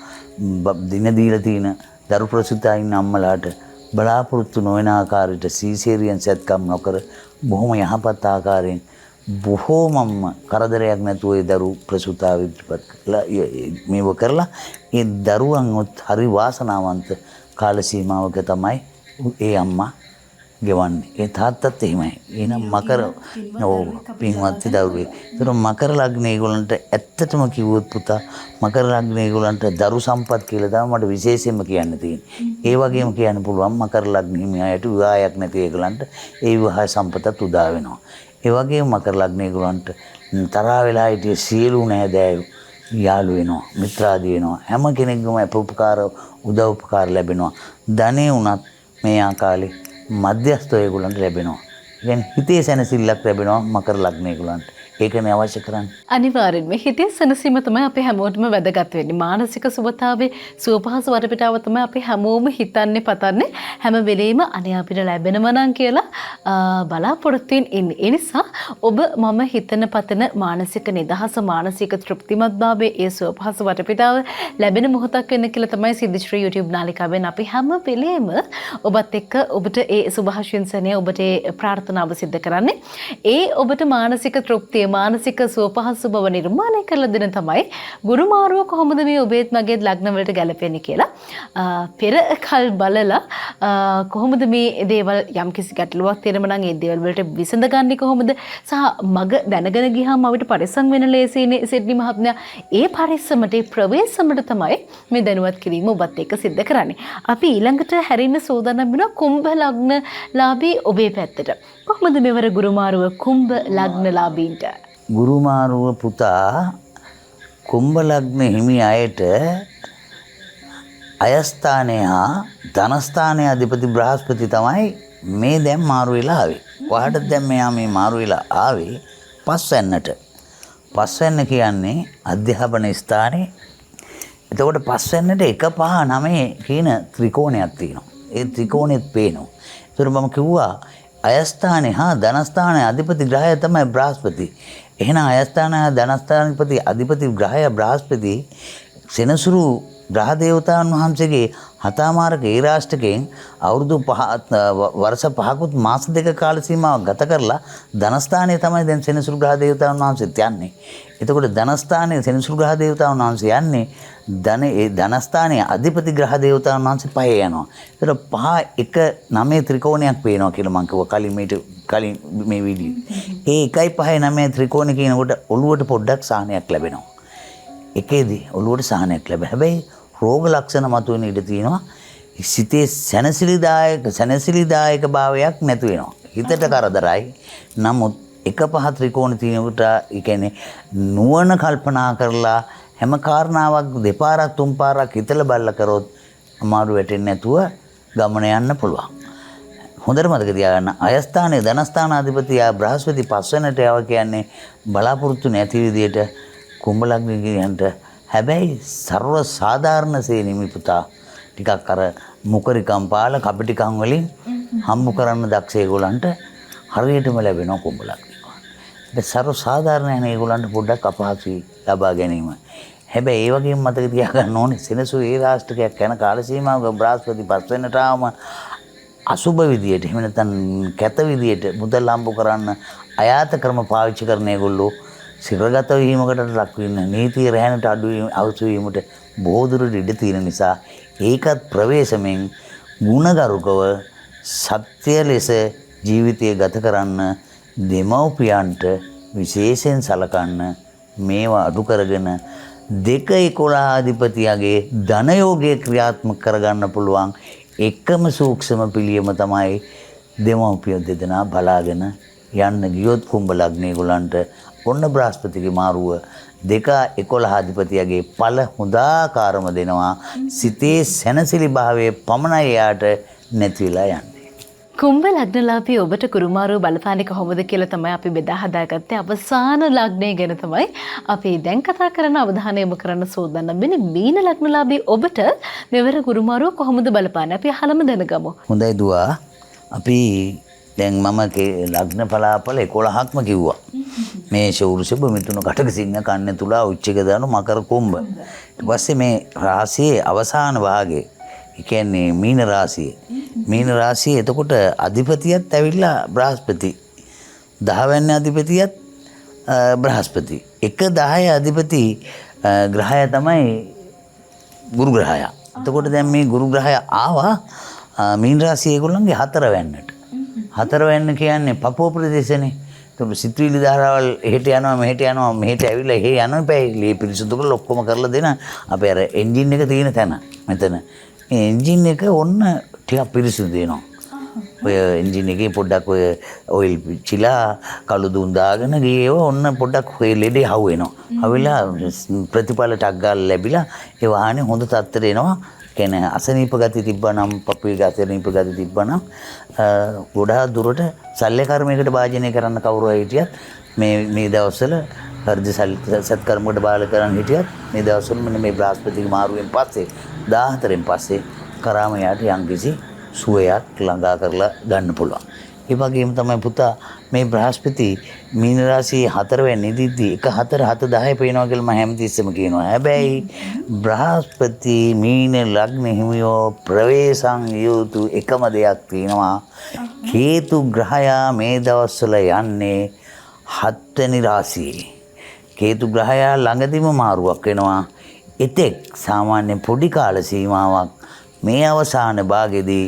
දින දීලා තියෙන දරු ප්‍රසූතා ඉන්න අම්මලාට බලාපොරොත්තු නොවන ආකාරයට සීසේරියන් සත්කම් නොකර බොහොම යහපත් ආකාරයෙන් බොහොමම කරදරයක් නැතුව ඒ දරු ප්‍රසූතාව ඉදිරිපත් කළා මේව කරලා ඒ දරුවන්වත් හරි වාසනාවන්ත කාල සීමාවක තමයි ඒ අම්මා ගෙවන්නේ. ඒ තාත්තත් එහෙමයි. එහෙනම් මකර පින්වත් දරුවෙක්. ඒතර මකර ලග්න ඒගොල්ලන්ට ඇත්තටම කිව්වොත් පුතා මකර ලග්න ඒගොල්ලන්ට දරු සම්පත් කියලා තමයි මට විශේෂයෙන්ම කියන්න තියෙන්නේ. ඒ වගේම කියන්න පුළුවන් මකර ලග්න හිමියාට විවාහයක් නැති ඒගොල්ලන්ට ඒ විවාහ සම්පතත් උදා වෙනවා. ඒ වගේම මකර ලග්න ඒගොල්ලන්ට තරහා වෙලා හිටිය සියලු නෑදෑයෝ යාළු වෙනවා, මිත්‍රාදී වෙනවා. හැම කෙනෙක්ගේම උපකාර උදව් උපකාර ලැබෙනවා. ධනෙ උනත් මේ ආකාලේ මධ්‍යස්ථ ඒගොල්ලන්ට ලැබෙනවා. කියන්නේ හිතේ සැනසෙල්ලක් ලැබෙනවා මකර ලග්න ඒගොල්ලන්ට. ඒකනේ අවශ්‍ය කරන්නේ. අනිවාර්යෙන්ම හිතේ සැනසීම තමයි අපේ හැමෝටම වැදගත් වෙන්නේ. මානසික සුවතාවේ සුවපහසු වටපිටාව තමයි අපි හැමෝම හිතන්නේ පතන්නේ හැම වෙලෙම අනේ අපිට ලැබෙනවා නම් කියලා බලාපොරොත්තුෙන් ඉන්නේ. ඒ නිසා ඔබ මම හිතන පතන මානසික නිදහස මානසික තෘප්තිමත්භාවයේ ඒ සුවපහසු වටපිටාව ලැබෙන මොහොතක් වෙන්න කියලා තමයි සිද්ධිශ්‍රී YouTube නාලිකාවෙන් අපි හැම වෙලෙම ඔබත් එක්ක ඔබට ඒ සුභාශිංසනය ඔබට ඒ ප්‍රාර්ථනාව සිද්ධ කරන්නේ. ඒ ඔබට මානසික තෘප්තිය මානසික සුවපහසු බව නිර්මාණය කරලා දෙන තමයි ගුරු මාරුව කොහොමද මේ ඔබේත් මගේත් ලග්න වලට ගැලපෙන්නේ කියලා පෙර කල් බලලා කොහොමද මේ දේවල් යම්කිසි ගැටලුවක් තියෙනම නම් ඒ දේවල් වලට විසඳගන්නේ කොහොමද සහ මග දැනගෙන ගියාම අපිට පරිස්සම් වෙන ලේසිනේ සිඩ්නි මහත්මයා ඒ පරිස්සමට ඒ ප්‍රවේශමට තමයි මේ දැනුවත් කිරීම ඔබත් එක්ක සිද්ධ කරන්නේ. අපි ඊළඟට හැරෙන්න සූදානම් වෙනවා කුම්භ ලග්නලාභී ඔබේ පැත්තට. කොහොමද මෙවර ගුරු මාරුව කුම්භ ලග්නලාභීන්ට? ගුරු මාරුව පුතා කුම්භ ලග්න හිමි අයට අයස්ථානය හා ධනස්ථානයේ අධිපති බ්‍රහස්පති තමයි මේ දැන් මාරු වෙලා ආවේ. කොහටද දැන් මෙයා මේ මාරු වෙලා ආවේ? පස්වැන්නට. පස්වැන්න කියන්නේ අධ්‍යාපන ස්ථානයේ. එතකොට පස්වැන්නට 159 කියන ත්‍රිකෝණයක් තියෙනවා. ඒ ත්‍රිකෝණෙත් පේනවා. ඒතර මම කිව්වා අයස්ථානය හා ධනස්ථානයේ අධිපති ග්‍රහය තමයි බ්‍රහස්පති. එහෙනම් අයස්ථානය හා ධනස්ථානාධිපති අධිපති ග්‍රහය බ්‍රහස්පති සෙනසුරු ග්‍රහ දේවතාවුන් වහන්සේගේ හතාමාරක ඒ රාෂ්ටකයෙන් අවුරුදු වර්ෂ 5කුත් මාස 2 කාල සීමාවක් ගත කරලා ධනස්ථානයේ තමයි දැන් සෙනසුරු ග්‍රහ දේවතාවුන් වහන්සේත් යන්නේ. එතකොට ධනස්ථානයේ සෙනසුරු ග්‍රහ දේවතාවුන් වහන්සේ යන්නේ ඒ ධනස්ථානයේ අධිපති ග්‍රහ දේවතාවුන් වහන්සේ පහේ යනවා. ඒතර 5 1 9 ත්‍රිකෝණයක් පේනවා කියලා මම කිව්වා කලින් මේ වීඩියෝ. ඒ 1 5 9 ත්‍රිකෝණ කියනකොට ඔළුවට පොඩ්ඩක් සාහනයක් ලැබෙනවා. එකේදී ඔළුවට සාහනයක් ලැබෙනවා. හැබැයි රෝග ලක්ෂණ මතුවෙන ඉඩ තියෙනවා. සිතේ සැනසිලිදායක භාවයක් නැති වෙනවා. හිතට කරදරයි. නමුත් 1 5 ත්‍රිකෝණ තියෙනකොට ඒ කියන්නේ නුවණ කල්පනා කරලා හැම කාරණාවක් දෙපාරක් තුන් පාරක් හිතලා බලලා කරොත් අමාරු වැටෙන්නේ නැතුව ගමන යන්න පුළුවන්. හොඳට මතක තියාගන්න අයස්ථානයේ ධනස්ථානාධිපති බ්‍රහස්පති පස්වෙනට යව කියන්නේ බලාපොරොත්තු නැති විදියට කුම්භ ලග්නයන්ට. හැබැයි ਸਰව සාධාරණ සේනිමි පුතා ටිකක් අර මුකරිකම් පාල කපටිකම් වලින් හම්බු කරන්න දක්ෂ ඒගොල්ලන්ට හරියටම ලැබෙනවා කුම්භ ලග්නය. ඒ ਸਰව සාධාරණ යන ඒගොල්ලන්ට පොඩ්ඩක් අපහසුයි ලබා ගැනීම. හැබැයි ඒ වගේම මතක තියාගන්න ඕනේ සෙනසු ඒ රාෂ්ටකයක් යන කාල සීමාවක බ්‍රහස්පති පස්වෙනට ආවම අසුබ විදියට එහෙම නැත්නම් කැත විදියට මුදල් හම්බ කරන්න අයාත ක්‍රම පාවිච්චි කරන ඒගොල්ලෝ සිරගත වීමකට ලක් වෙන නීතිය රැහැනට අඩු වීමට බොහෝ දුරට ඉඩ තියෙන නිසා ඒකත් ප්‍රවේශමෙන් ගුණගරුකව සත්‍ය ලෙස ජීවිතය ගත කරන්න දෙමව්පියන්ට විශේෂයෙන් සලකන්න මේවා අඩු කරගෙන 2.11 අධිපතියගේ ධනයෝගය ක්‍රියාත්මක කරගන්න පුළුවන් එකම සූක්ෂම පිළියම තමයි දෙමව්පිය දෙදෙනා බලාගෙන යන්න ගියොත් කුම්භ ලග්න ඒගොල්ලන්ට ඔන්න බ්‍රහස්පතිගේ මාරුව 2.11 අධිපතියගේ ඵල හොඳාකාරම දෙනවා. සිතේ සැනසිලි භාවයේ පමණයි යාට නැති වෙලා යන්නේ. කුම්භ ලග්නලාභී ඔබට කුරුමාරුව බලපාන්නේ කොහොමද කියලා තමයි අපි බෙදා හදාගත්තේ. අවසාන ලග්නය ගැන තමයි අපි දැන් කතා කරන අවධානය යොමු කරන්න සූදානම් වෙන්නේ. මීන ලග්නලාභී ඔබට මෙවර කුරුමාරුව කොහොමද බලපාන්නේ? අපි අහලම දැනගමු. හොඳයි දුවා. අපි දැන් මම ලග්න පලාපල 11ක්ම කිව්වා. මේෂ වෘෂභ මිථුන කටක සිංහ කන්‍යා තුලා උච්චක ධනු මකර කුම්භ. ඊට පස්සේ මේ රාශියේ අවසාන භාගයේ ඒ කියන්නේ මීන රාශිය. මීන රාශිය එතකොට අධිපතියත් ඇවිල්ලා බ්‍රහස්පති. 10 වෙනි අධිපතියත් බ්‍රහස්පති. 1-10 අධිපති ග්‍රහය තමයි ගුරු ග්‍රහය. එතකොට දැන් මේ ගුරු ග්‍රහය ආවා මීන රාශිය ඒගොල්ලන්ගේ 4 වෙන්නට. 4 වෙන්න කියන්නේ පපුව ප්‍රදේශනේ. එතකොට සිතුවිලි ධාරාවල් එහෙට යනවා මෙහෙට ඇවිල්ලා එහෙ යනවා බෑ. ලේ පිරිසුදු කරලා ඔක්කොම කරලා දෙන අපේ අර එන්ජින් එක තියෙන තැන මෙතන. මේ එන්ජින් එක ඔන්න ටිකක් පිරිසුදු දෙනවා. ඔය එන්ජින් එකේ පොඩ්ඩක් ඔය ඔයිල් පිච්චිලා කළු දුම් දාගෙන ගියේව ඔන්න පොඩ්ඩක් ඔය ලෙඩේ හවු වෙනවා. හවිලා ප්‍රතිඵල ටක් ගාලා ලැබිලා ඒ වාහනේ හොඳ තත්ත්වයට එනවා. කියන්නේ අසනීප ගති තිබ්බනම් පපුවේ අසනීප ගති තිබ්බනම් ගොඩාක් දුරට සල්ලි කර්මයකට භාජනය කරන්න කවුරු හිටියත් මේ දවස්වල හෘද සත්කර්මයකට බාල කරන්න හිටියත් මේ දවස්වල මෙන්න මේ බ්‍රහස්පතිගේ මාරුවෙන් පස්සේ 14න් පස්සේ කරාම යාට යම්කිසි සුවයක් ළඟා කරලා ගන්න පුළුවන්. ඒ වගේම තමයි පුතා මේ බ්‍රහස්පති මීන රාශියේ 4 වෙනි නිදිද්දි 1-4-7-10 පේනවා කියලා මම හැමතිස්සෙම කියනවා. හැබැයි බ්‍රහස්පති මීන ලග්න හිමියෝ ප්‍රවේශම් යුතු එකම දෙයක් තියෙනවා. කේතු ග්‍රහයා මේ දවස්වල යන්නේ 7 වෙනි රාශියේ. කේතු ග්‍රහයා ළඟදිම මාරුවක් වෙනවා. එතෙක් සාමාන්‍ය පොඩි කාල සීමාවක් මේ අවසාන භාගයේදී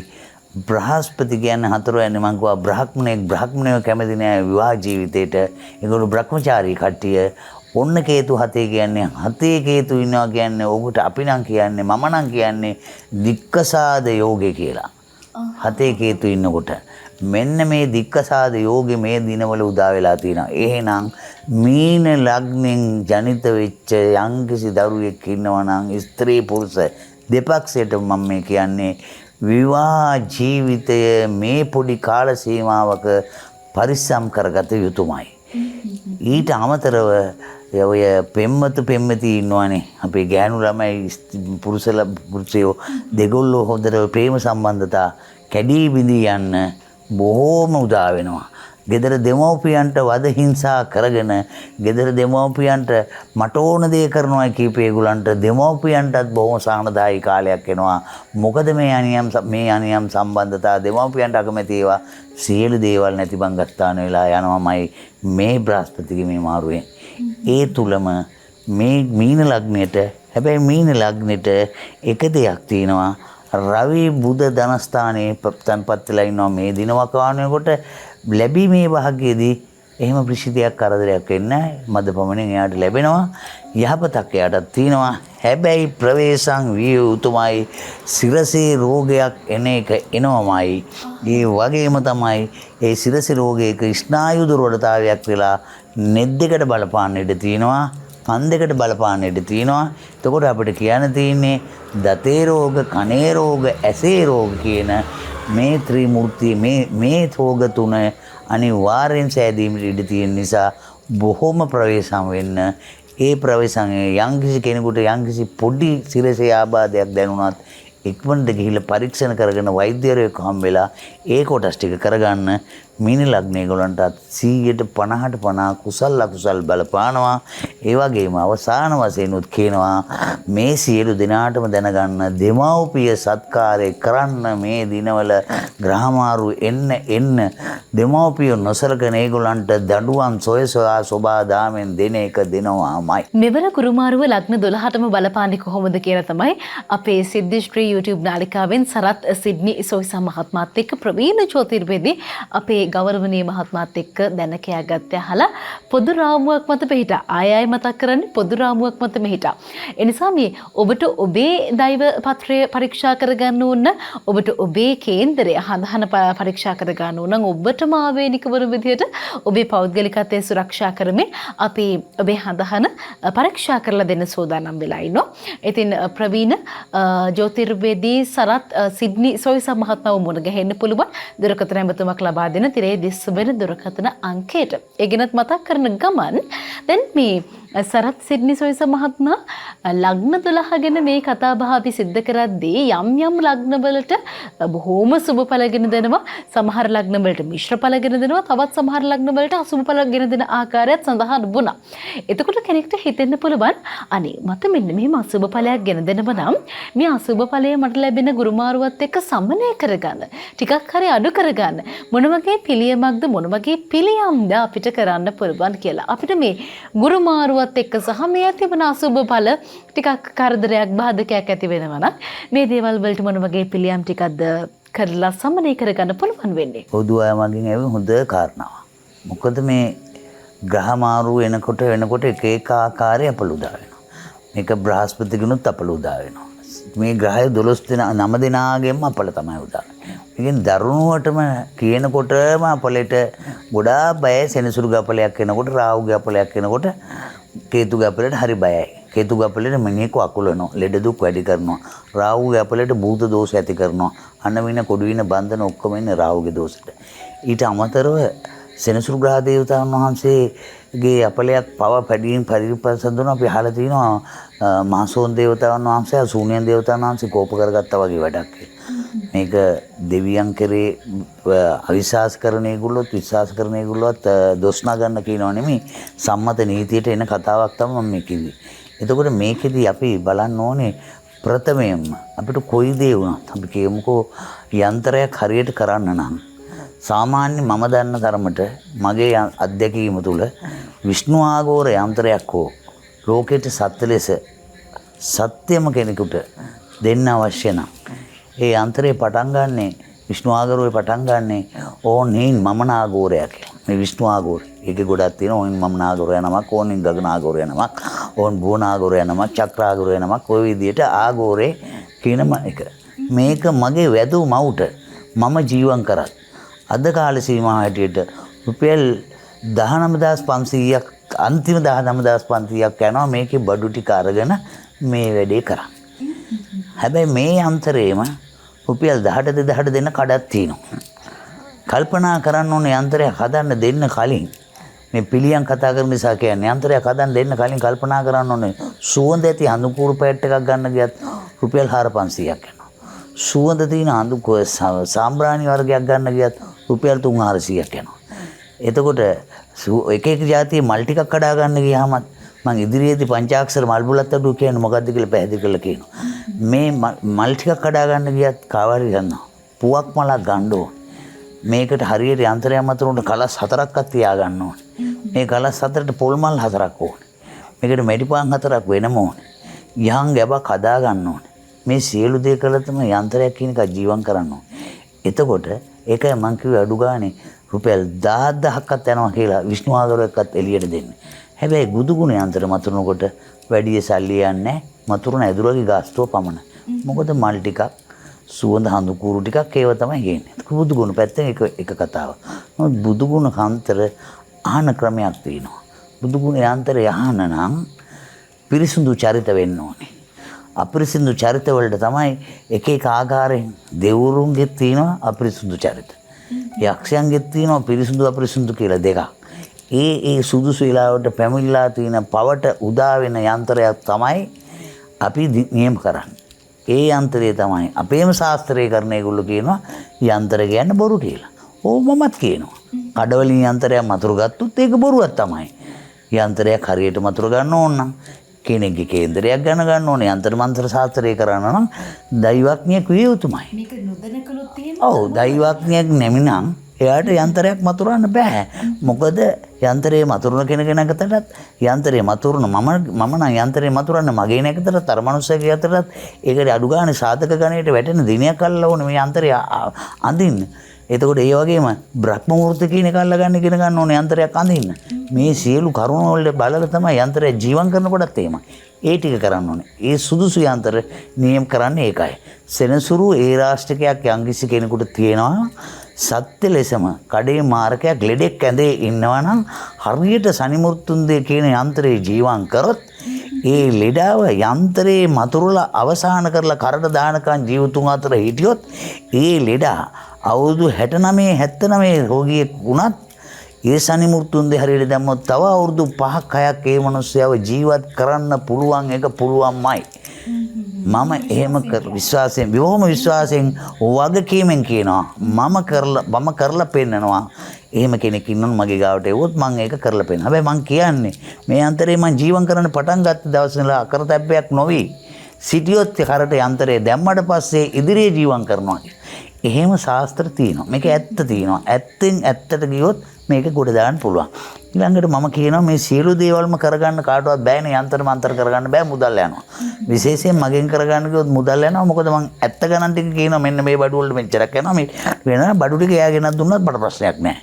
බ්‍රහස්පති කියන්නේ 4 වෙනි මං කිව්වා බ්‍රහ්මණය කැමති නෑ විවාහ ජීවිතේට. ඒගොල්ලෝ බ්‍රහ්මචාරී කට්ටිය. ඔන්න කේතු 7 කියන්නේ 7 කේතු ඉන්නවා කියන්නේ ඔබට අපි නම් කියන්නේ මම නම් කියන්නේ දික්කසාද යෝගය කියලා. 7 කේතු ඉන්නකොට මෙන්න මේ දික්කසාද යෝගේ මේ දිනවල උදා වෙලා තියෙනවා. එහෙනම් මීන ලග්නෙන් ජනිත වෙච්ච යම්කිසි දරුවෙක් ඉන්නවා නම් ස්ත්‍රී පුරුෂ දෙපක්ෂයට මම මේ කියන්නේ විවාහ ජීවිතය මේ පොඩි කාල සීමාවක පරිස්සම් කරගත යුතුමයි. ඊට අමතරව ඔය පෙම්මති ඉන්නවනේ අපේ ගෑනු ළමයි පුරුෂයෝ දෙගොල්ලෝ හොඳට ප්‍රේම සම්බන්ධතා කැඩී බිඳී යන්න බොහෝම උදා වෙනවා. ගෙදර දෙමව්පියන්ට වද හිංසා කරගෙන ගෙදර දෙමව්පියන්ට මට ඕන දේ කරනවා කීප ඒගොල්ලන්ට දෙමව්පියන්ටත් බොහොම සාහනදායී කාලයක් එනවා. මොකද මේ අනියම් සම්බන්ධතා දෙමව්පියන්ට අකමැති ඒවා සියලු දේවල් නැති බංගත්තාන වෙලා යනවාමයි මේ බ්‍රහස්පතිගේ මේ මාරුවෙන්. ඒ තුලම මේ මීන ලග්නෙට හැබැයි මීන ලග්නෙට එක දෙයක් තියෙනවා. රවි බුධ ධනස්ථානයේ තන්පත් වෙලා ඉන්නවා මේ දිනවකාවනකොට ලැබීමේ භාග්‍යයේදී එහෙම ප්‍රසිද්ධියක් කරදරයක් වෙන්නේ නැහැ. මද පමණින් එයාට ලැබෙනවා. යහපතක් එයාටත් තියෙනවා. හැබැයි ප්‍රවේශම් විය යුතුමයි. සිරසේ රෝගයක් එන එක එනවමයි. ඒ වගේම තමයි ඒ සිරසේ රෝගයක ස්නායු දුර්වලතාවයක් වෙලා නෙත් දෙකට බලපාන්න ඉඩ තියෙනවා. කන් දෙකට බලපාන්න ඉඩ තියෙනවා. එතකොට අපිට කියන්න තියෙන්නේ දතේ රෝග, කනේ රෝග, ඇසේ රෝග කියන මේ ත්‍රිමූර්ති මේ රෝග තුන අනිවාර්යෙන් සෑදීමට ඉඩ තියෙන නිසා බොහොම ප්‍රවේශම් වෙන්න. ඒ ප්‍රවේශම් යම්කිසි කෙනෙකුට යම්කිසි පොඩි සිරසේ ආබාධයක් දැනුණත් ඉක්මනට ගිහිල්ලා පරීක්ෂණ කරගෙන වෛද්‍යවරයෙක් හම්බෙලා ඒ කොටස් ටික කරගන්න. මීන ලග්නේ ගොල්ලන්ටත් 150ට 50 කුසල් අකුසල් බලපානවා. ඒ වගේම අවසාන වශයෙන් උත් කියනවා මේ සියලු දිනාටම දැනගන්න දෙමව්පිය සත්කාරය කරන්න මේ දිනවල ග්‍රහමාරු එන්න දෙමව්පිය නොසලකන ඒගොල්ලන්ට දඬුවම් සොයසොයා සෝබා දාමෙන් දෙන එක දෙනවාමයි. මෙවර කුරුමාරුව ලග්න 12ටම බලපාන්නේ කොහොමද කියලා තමයි අපේ සිද්ධිශ්‍රී YouTube නාලිකාවෙන් සරත් සිඩ්නි සොයිසා මහත්මයාත් එක්ක ප්‍රවීණ ජ්‍යොතිර්වේදී අපේ ගෞරවනීය මහත්මයාත් එක්ක දැන කෑගත්තේ අහලා පොදු රාමුවක් මත පිහිටා ආයයි මතක් කරන්නේ පොදු රාමුවක් මත මෙහිටා. ඒ නිසා මේ ඔබට ඔබේ දෛව පත්‍රය පරීක්ෂා කරගන්න ඕන, ඔබට ඔබේ කේන්දරය හඳහන පරීක්ෂා කරගන්න ඕන නම් ඔබටම ආවේනික වන විදිහට ඔබේ පෞද්ගලිකත්වය සුරක්ෂා කරමින් අපි ඔබේ හඳහන පරීක්ෂා කරලා දෙන්න සූදානම් වෙලා ඉන්නවා. ඉතින් ප්‍රවීණ ජ්‍යොතිර්වේදී සරත් සිඩ්නි සොයිසා මහත්මයාව මුණ ගැහෙන්න පුළුවන් දුරකථන ඇමතුමක් ලබා දෙන තිරේ දිස් වෙන දුරකථන අංකයට. ඒ ගැනත් මතක් කරන ගමන් දැන් මේ සරත් සිඩ්නි සොයිසා මහත්මයා ලග්න 12 ගැන මේ කතා බහ අපි සිද්ධ කරද්දී යම් ලග්නවලට බොහෝම සුබ ඵලගෙන දෙනවා. සමහර ලග්නවලට මිශ්‍ර ඵලගෙන දෙනවා. තවත් සමහර ලග්නවලට අසුබ ඵලගෙන දෙන ආකාරයත් සඳහන් වුණා. එතකොට කෙනෙක්ට හිතෙන්න පුළුවන් අනේ මට මෙන්න මෙහෙම අසුබ ඵලයක් ගෙන දෙනව නම් මේ අසුබ ඵලය මට ලැබෙන ගුරුමාරුවත් එක්ක සමනය කරගන්න. ටිකක් හරි අඩු කරගන්න. මොන වගේ පිළියමක්ද මොන වගේ පිළියම්ද අපිට කරන්න පුළුවන් කියලා. අපිට මේ ගුරුමාරුවත් එක්ක සහ මේ ඇතිවන අසුබ ඵල ටිකක් කරදරයක් බාධකයක් ඇති වෙනවා නම් මේ දේවල් වලට මොන වගේ පිළියම් ටිකක්ද කරලා සමනය කරගන්න පුළුවන් වෙන්නේ. පොදු අය මගින් ඇවි හොඳ කාරණාවක්. මොකද මේ ග්‍රහමාරු වෙනකොට එක ආකාරයේ අපලුදා වෙනවා. මේක බ්‍රහස්පතිගුණත් අපලුදා වෙනවා. මේ ග්‍රහය 12 දෙනා 9 දෙනාගෙම අපල තමයි උදා. මේකෙන් දරුණුවටම කියනකොටම අපලෙට ගොඩාක් බයයි. සෙනසුරුගේ අපලයක් එනකොට රාහුගේ අපලයක් එනකොට කේතුගේ අපලෙට හරි බයයි. කේතුගේ අපලෙට මිනිහෙක් අකුල වෙනවා. ලෙඩ දුක් වැඩි කරනවා. රාහුගේ අපලෙට භූත දෝෂ ඇති කරනවා. අනවින කොඩුවින බන්ධන ඔක්කොම ඉන්නේ රාහුගේ දෝෂෙට. ඊට අමතරව සෙනසුරු ග්‍රහ දේවතාවුන් වහන්සේගේ අපලයක් පව පැඩීම් පරිපසඳන අපි අහලා තිනවා. මාසෝන් දේවතාවුන් වහන්සේ ශූන්‍යයන් දේවතාවුන් වහන්සේ කෝප කරගත්තා වගේ වැඩක්. මේක දෙවියන් කරේ අවිශ්වාස කරන ඒගොල්ලොත් විශ්වාස කරන ඒගොල්ලොත් දොස් නගන්න කියනවා නෙමෙයි සම්මත නීතියට එන කතාවක් තමයි මම මේ කිව්වේ. එතකොට මේකෙදි අපි බලන්න ඕනේ ප්‍රථමයෙන්ම අපිට කොයි දේ වුණත් අපි කියමුකෝ යන්ත්‍රයක් හරියට කරන්න නම් සාමාන්‍ය මම දන්න තරමට මගේ අත්දැකීම තුළ විෂ්ණු ආගෝර යන්ත්‍රයක් හෝ ලෝකෙට සත්‍ය ලෙස සත්‍යම කෙනෙකුට දෙන්න අවශ්‍ය නම් ඒ යන්ත්‍රේ පටන් ගන්නෙ විෂ්ණු ආගෝරේ පටන් ගන්නෙ ඕනෙන් මම නාගෝරයා කියලා. මේ විෂ්ණු ආගෝරය. ඒකේ ගොඩක් තියෙනවා. ඕනෙන් මම නාගෝරයා නමක්, ඕනෙන් ගගන ආගෝරයා නමක්, ඕන් භුවන ආගෝරයා නමක්, චක්‍ර ආගෝරයා නමක් ඔය විදිහට ආගෝරේ කියන එක. මේක මගේ වැදූ මවුට මම ජීවන් කරත් අද කාල සීමාව හැටියට රුපියල් 19500ක් අන්තිම 19500ක් යනවා මේකේ බඩු ටික අරගෙන මේ වැඩේ කරා. හැබැයි මේ යන්ත්‍රේම රුපියල් 10ට 2000ට දෙන්න කඩක් තියෙනවා. කල්පනා කරන්න ඕනේ යන්ත්‍රයක් හදන්න දෙන්න කලින් මේ පිළියම් කතා කරන නිසා කියන්නේ යන්ත්‍රයක් හදන්න දෙන්න කලින් කල්පනා කරන්න ඕනේ සුවඳ ඇති අඳුකුරු පැට් එකක් ගන්න ගියත් රුපියල් 4500ක් යනවා. සුවඳ තියෙන අඳුකුරු සාම්බ්‍රාණි වර්ගයක් ගන්න ගියත් රුපියල් 3400ක් යනවා. එතකොට එක එක જાතියේ මල් ටිකක් කඩා ගන්න ගියාම මම ඉදිරියේදී පංචාක්ෂර මල් බුලත් අඩුව කියන්නේ මොකද්ද කියලා පැහැදිලි කරලා කියනවා. මේ මල් ටිකක් කඩා ගන්න ගියත් කාවාරි ගන්නවා. පුවක් මලක් ගන්න ඕන. මේකට හරියට යන්ත්‍රයක් මත උඩ කලස් 4ක් තියා ගන්න ඕනේ. මේ කලස් 4ට පොල් මල් 4ක් ඕනේ. මේකට මෙඩිපාන් 4ක් වෙනම ඕනේ. යහන් ගැබක් හදා ගන්න ඕනේ. මේ සියලු දේ කළා තමයි යන්ත්‍රයක් කියන එක ජීවම් කරන්න ඕනේ. එතකොට ඒකයි මං කිව්වේ අඩු ගානේ රුපියල් 10000ක්වත් යනවා කියලා විෂ්ණු ආගරයක්වත් එළියට දෙන්නේ. හැබැයි බුදුගුණ යන්ත්‍ර මතුරුනකොට වැඩි සල්ලි යන්නේ මතුරුන ඇදුරගේ ගාස්තුව පමණ. මොකද මල් ටිකක් සුවඳ හඳු කුරු ටිකක් ඒව තමයි ගේන්නේ. බුදුගුණ පැත්තෙන් එක කතාවක්. නමුත් බුදුගුණ කාන්තර ආහන ක්‍රමයක් තියෙනවා. බුදුගුණ යන්ත්‍රය ආහන නම් පිරිසුදු චරිත වෙන්න ඕනේ. අපිරිසිදු චරිත වලට තමයි එක එක ආකාරයෙන් දෙවුරුන්ගෙත් තියෙනවා අපිරිසුදු චරිත. යක්ෂයන්ගෙත් තියෙනවා පිරිසුදු අපිරිසුදු කියලා දෙකක්. ඒ සුදුසු වෙලාවට පැමිණලා තියෙන පවට උදා වෙන යන්ත්‍රයක් තමයි අපි නියම කරන්නේ. ඒ යන්ත්‍රය තමයි අපේම ශාස්ත්‍රය කරන ඒගොල්ලෝ කියනවා යන්ත්‍ර කියන්නේ බොරු කියලා. ඕ මමත් කියනවා. කඩවලින් යන්ත්‍රයක් මතුරු ගත්තොත් ඒක බොරුවක් තමයි. යන්ත්‍රයක් හරියට මතුරු ගන්න ඕන නම් කෙනෙක්ගේ කේන්දරයක් ගන්න ඕනේ. යන්ත්‍ර මන්ත්‍ර ශාස්ත්‍රය කරන්න නම් දෛවඥයෙක් විය යුතුමයි. මේක නොදැන කළොත් තියෙන ඔව් දෛවඥයෙක් නැමිනම් එයාට යන්ත්‍රයක් මතුරන්න බෑ. මොකද යන්ත්‍රයේ මතුරුන කෙනෙක් නැකතටත් යන්ත්‍රයේ මතුරුන මම නම් යන්ත්‍රයේ මතුරන්න මගේ නැකතටත් අර මනුස්සයෙක් යතරත් ඒකට අඩු ගානේ සාධක ගණයට වැටෙන දිනයක් අල්ලලා ඕනේ මේ යන්ත්‍රය අඳින්න. එතකොට ඒ වගේම බ්‍රහ්ම මුහූර්ත කියන එක අල්ලගන්න ඉගෙන ගන්න ඕනේ යන්ත්‍රයක් අඳින්න. මේ සියලු කරුණ වල බලලා තමයි යන්ත්‍රය ජීවම් කරනකොටත් එහෙමයි. ඒ ටික කරන්න ඕනේ. ඒ සුදුසු යන්ත්‍ර නියම කරන්නේ ඒකයි. සෙනසුරු ඒ රාෂ්ටකයක් යම්කිසි කෙනෙකුට තියෙනවා සත්‍ය ලෙසම කඩේ මාර්කයක් ලෙඩෙක් ඇඳේ ඉන්නවා නම් හරියට සනිමුර්තුන්දේ කියන යන්ත්‍රේ ජීවම් කරොත් ඒ ලෙඩාව යන්ත්‍රේ මතුරුලා අවසන් කරලා කරට දානකන් ජීවතුන් අතර හිටියොත් ඒ ලෙඩා අවුරුදු 69 79 රෝගියෙක් වුණත් ඒ සනිමුර්තුන්දේ හරියට දැම්මොත් තව අවුරුදු 5ක් 6ක් ඒ මිනිස්සයව ජීවත් කරන්න පුළුවන් එක පුළුවන්මයි. මම එහෙම විශ්වාසයෙන් විවෝම විශ්වාසයෙන් වගකීමෙන් කියනවා මම කරලා පෙන්නනවා. එහෙම කෙනෙක් ඉන්නොත් මගේ ගාවට එවොත් මම ඒක කරලා පෙන්නනවා. හැබැයි මම කියන්නේ මේ අන්තරේ මම ජීවම් කරන්න පටන් ගත්ත දවසේ ඉඳලා අකරතැබ්බයක් නොවි සිටියොත් කරට යන්ත්‍රය දැම්මට පස්සේ ඉදිරියේ ජීවම් කරනවා. එහෙම ශාස්ත්‍ර තියෙනවා. මේක ඇත්ත තියෙනවා. ඇත්තෙන් ඇත්තට ගියොත් මේක ගොඩ දාන්න පුළුවන්. ඊළඟට මම කියනවා මේ සියලු දේවල්ම කරගන්න කාටවත් බෑනේ යන්ත්‍ර මන්ත්‍ර කරගන්න බෑ මුදල් යනවා. විශේෂයෙන් මගෙන් කරගන්න කිව්වොත් මුදල් යනවා. මොකද මම ඇත්ත ගණන් ටික කියනවා මෙන්න මේ බඩු වලට මෙච්චරක් යනවා. මේ වෙන බඩු ටික එයාගෙනක් දුන්නත් මට ප්‍රශ්නයක් නෑ.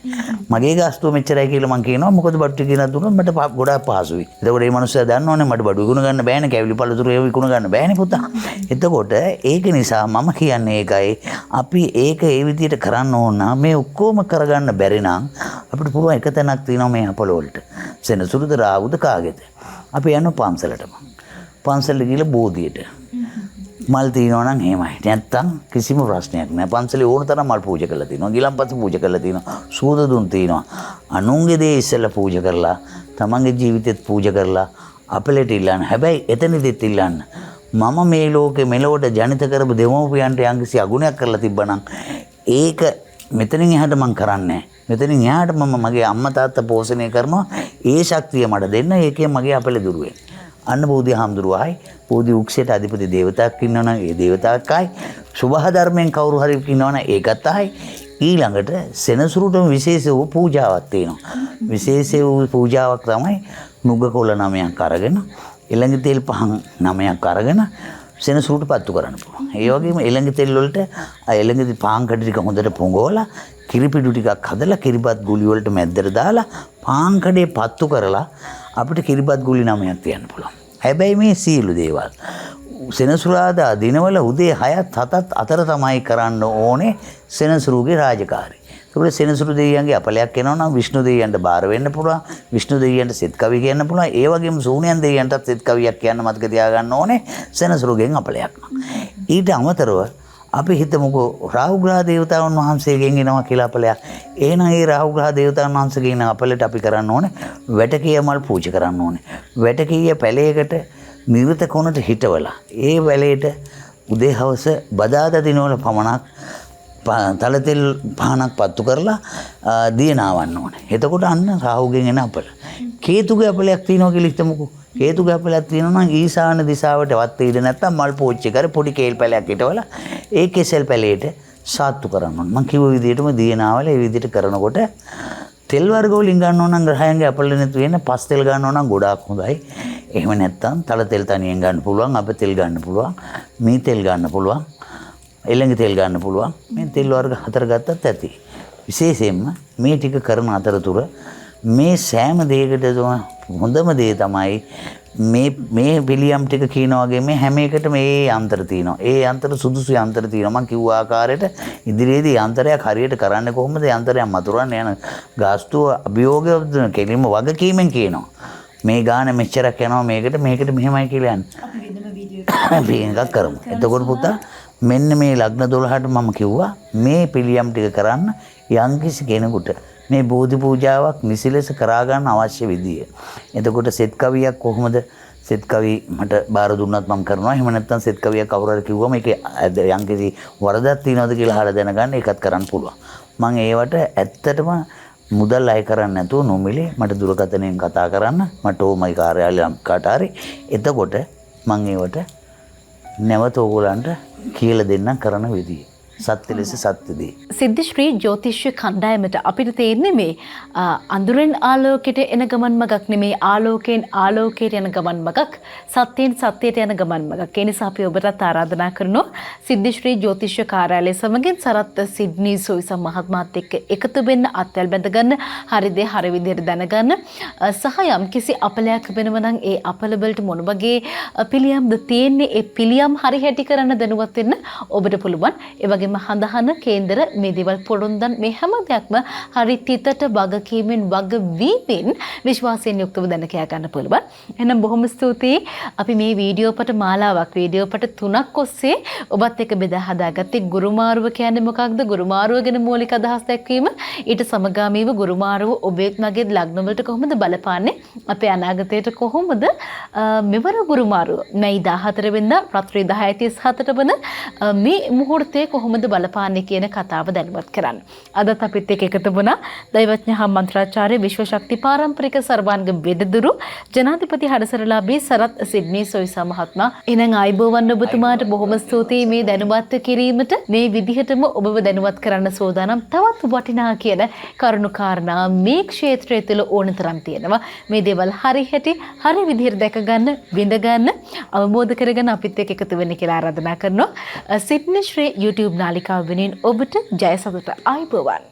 මගේ ගාස්තුව මෙච්චරයි කියලා මම කියනවා. මොකද බඩු ටික ගෙනත් දුන්නොත් මට ගොඩාක් පහසුයි. එතකොට මේ මිනිස්සයා දන්නවනේ මට බඩු විකුණ ගන්න බෑනේ. කැවිලි පළතුරු ඒව විකුණ ගන්න බෑනේ පුතා. එතකොට ඒක නිසා මම කියන්නේ ඒකයි අපි ඒක ඒ විදිහට කරන්න ඕන. මේ ඔක්කොම කරගන්න බැරි නම් අපිට පුළුවන් එක තැනක් තියෙනවා මේ අපල වලට. සෙනසුරුද රාවුද කාගෙද? අපි යනවා පන්සලටම. පන්සලට ගිහලා බෝධියට. මල් තියනවා නම් එහෙමයි. නැත්තම් කිසිම ප්‍රශ්නයක් නැහැ. පන්සලේ ඕන තරම් මල් පූජා කරලා තිනවා. ගිලන්පස පූජා කරලා තිනවා. සූද දුන් තිනවා. අනුන්ගේ දේ ඉස්සෙල්ලා පූජා කරලා, තමන්ගේ ජීවිතෙත් පූජා කරලා අපලෙට ඉල්ලන්න. හැබැයි එතනදිත් ඉල්ලන්න. මම මේ ලෝකේ මෙලොවට ජනිත කරපු දෙමෝපියන්ට යම්කිසි අගුණයක් කරලා තිබ්බනම් ඒක මෙතනින් එහාට මම කරන්නේ නැහැ. මෙතනින් එහාට මම මගේ අම්මා තාත්තා පෝෂණය කරනවා. ඒ ශක්තිය මට දෙන්න. ඒකෙන් මගේ අපල දුර වෙන්නේ. අන්න බෝධි හාමුදුරුවෝයි බෝධි වෘක්ෂයට අධිපති දේවතාවක් ඉන්නවනම් ඒ දේවතාවකයි සුභ ධර්මයෙන් කවුරු හරි ඉන්නවනම් ඒකත් ආයි ඊළඟට සෙනසුරුටම විශේෂ වූ පූජාවක් තියෙනවා. විශේෂ වූ පූජාවක් තමයි නුග කොළ 9ක් අරගෙන එළඟ තෙල් පහන් 9ක් අරගෙන සෙනසුරුට පත්තු කරන්න පුළුවන්. ඒ වගේම එළඟ තෙල් වලට එළඟ පාන් කඩ ටික හොඳට පොඟවලා කිරිපිඩු ටිකක් හදලා කිරිබත් ගුලි වලට මැද්දට දාලා පාන් කඩේ පත්තු කරලා අපිට කිරිබත් ගුලි 9ක් තියන්න පුළුවන්. හැබැයි මේ සීළු දේවල් සෙනසුරාදා දිනවල උදේ 6ත් 7ත් අතර තමයි කරන්න ඕනේ සෙනසුරුගේ රාජකාරී. ඒකෝට සෙනසුරු දෙවියන්ගේ අපලයක් එනවා නම් විෂ්ණු දෙවියන්ට බාර වෙන්න පුළුවන්. විෂ්ණු දෙවියන්ට සෙත් කවි කියන්න පුළුවන්. ඒ වගේම සූනියන් දෙවියන්ටත් සෙත් කවියක් කියන්න මතක තියාගන්න ඕනේ සෙනසුරුගෙන් අපලයක්. ඊට අමතරව අපි හිතමුකෝ රාහු ග්‍රහ දේවතාවුන් වහන්සේගෙන් එනවා කියලා අපලයක්. එහෙනම් ඒ රාහු ග්‍රහ දේවතාවුන් වහන්සේගෙන් අපලට අපි කරන්න ඕනේ වැටකිය මල් පූජා කරන්න ඕනේ. වැටකිය පැලයකට නිර්ත කොනට හිටවලා ඒ වැලේට උදේ හවස බදාදා දිනවල පමණක් තල තෙල් පහනක් පත්තු කරලා දියනාවන්න ඕනේ. එතකොට අන්න රාහුගෙන් එන අපල. කේතුගේ අපලයක් තියෙනවා කියලා හිතමුකෝ. කේතුගේ අපලයක් තියෙනවා නම් ඊශාන දිශාවට වත් ඉඳ නැත්තම් මල් පෝච්චි කර පොඩි කේල් පැලයක් හිටවලා ඒ කෙසෙල් පැලේට සාත්තු කරන්න ඕනේ. මම කිව්ව විදිහටම දියනාවල ඒ විදිහට කරනකොට තෙල් වර්ග වලින් ගන්න ඕන නම් ග්‍රහයන්ගේ අපල නැතු වෙන පස් තෙල් ගන්න ඕන නම් ගොඩාක් හොඳයි. එහෙම නැත්තම් තල තෙල් තනියෙන් ගන්න පුළුවන්, අප තෙල් ගන්න පුළුවන්, මී තෙල් ගන්න පුළුවන්, එළඟ තෙල් ගන්න පුළුවන්. මේ තෙල් වර්ග 4 ගත්තත් ඇති. විශේෂයෙන්ම මේ ටික කරන අතරතුර මේ සෑම දෙයකටම හොඳම දේ තමයි මේ පිළියම් ටික කියන වගේ මේ හැම එකටම මේ යන්ත්‍ර තියෙනවා. ඒ යන්ත්‍ර සුදුසු යන්ත්‍ර තියෙනවා. මම කිව්ව ආකාරයට ඉදිරියේදී යන්ත්‍රයක් හරියට කරන්නේ කොහොමද? යන්ත්‍රයක් මතුරන්න යන ගාස්තුව අභියෝගය කෙලින්ම වගකීමෙන් කියනවා. මේ ගාන මෙච්චරක් යනවා මේකට මෙහෙමයි කියලා යන්නේ. අපි එකක් කරමු. එතකොට පුතා මෙන්න මේ ලග්න 12ට මම කිව්වා මේ පිළියම් ටික කරන්න යම්කිසි කෙනෙකුට මේ බෝධි පූජාවක් නිසි ලෙස කරා ගන්න අවශ්‍ය විදිය. එතකොට සෙත් කවියක් කොහොමද? සෙත් කවි මට බාර දුන්නත් මම කරනවා. එහෙම නැත්නම් සෙත් කවියක් කවුරු හරි කිව්වම ඒකේ යම්කිසි වරදක් තියෙනවද කියලා අහලා දැනගන්න ඒකත් කරන්න පුළුවන්. මම ඒවට ඇත්තටම මුදල් අය කරන්නේ නැතුව නොමිලේ මට දුරකථනයෙන් කතා කරන්න මට ඕමයි කාර්යාලයකට හරි. එතකොට මම ඒවට නැවත ඕගොල්ලන්ට කියලා දෙන්නම් කරන විදිය. සත්‍ය ලෙස සත්‍යදී. සිද්ධි ශ්‍රී ජ්‍යොතිෂ්‍ය කණ්ඩායමට අපිට තේරෙන්නේ මේ අඳුරෙන් ආලෝකයට එන ගමන් මගක් නෙමේ, ආලෝකයෙන් ආලෝකයට යන ගමන් මගක්, සත්‍යයෙන් සත්‍යයට යන ගමන් මගක්. ඒ නිසා අපි ඔබටත් ආරාධනා කරනවා සිද්ධි ශ්‍රී ජ්‍යොතිෂ්‍ය කාර්යාලය සමගින් සරත් සිඩ්නි සොයිසම් මහත්මයාත් එක්ක එකතු වෙන්න, අත්වැල් බැඳ ගන්න, හරි දේ හරි විදිහට දැනගන්න සහ යම් කිසි අපලයක් වෙනවා නම් ඒ අපල වලට මොන වගේ පිළියම්ද තියෙන්නේ, ඒ පිළියම් හරි හැටි කරන්න දැනුවත් වෙන්න ඔබට පුළුවන්. ඒ වගේම හඳහන කේන්දර මේ දේවල් පොළොන්දන් මේ හැම දෙයක්ම හරි තිතට වගකීමෙන් වගවීමෙන් විශ්වාසයෙන් යුක්තව දැන කියා ගන්න පුළුවන්. එහෙනම් බොහොම ස්තුතියි. අපි මේ වීඩියෝ පට මාලාවක් වීඩියෝ පට 3ක් ඔස්සේ ඔබත් එක්ක බෙදා හදාගත්තේ ගුරුමාරුව කියන්නේ මොකක්ද? ගුරුමාරුව ගැන මූලික අදහස් දැක්වීම, ඊට සමගාමීව ගුරුමාරුව ඔබේ මගේ ලග්න වලට කොහොමද බලපාන්නේ? අපේ අනාගතයට කොහොමද මෙවර ගුරුමාරුව මේ 14 වෙනිදා රාත්‍රී 10:37ට වන මේ මුහුර්තයේ කොහොමද බලපාන්නේ කියන කතාව දැනුවත් කරන්න. අදත් අපිත් එක්ක එකතු වුණා දෛවඥ හා මන්ත්‍රාචාර්ය විශ්ව ශක්ති පාරම්පරික සර්වාංග වෙදදුරු ජනාධිපති හඩසරලාභී සරත් සිඩ්නි සොයිසා මහත්මයා. එහෙනම් ආයුබෝවන් ඔබතුමාට බොහොම ස්තුතියි මේ දැනුවත් කිරීමට. මේ විදිහටම ඔබව දැනුවත් කරන්න සෝදානම් තවත් වටිනා කියන කරුණු කාරණා මේ ක්ෂේත්‍රය තුළ ඕනතරම් තියෙනවා. මේ දේවල් හරි හැටි හරි විදිහට දැක ගන්න, විඳ ගන්න, අවබෝධ කරගෙන අපිත් එක්ක එකතු වෙන්න කියලා ආරාධනා කරනවා. සිඩ්නි ශ්‍රී YouTube නාලිකාව වෙනුවෙන් ඔබට ජය සතුට ආයුබෝවන්.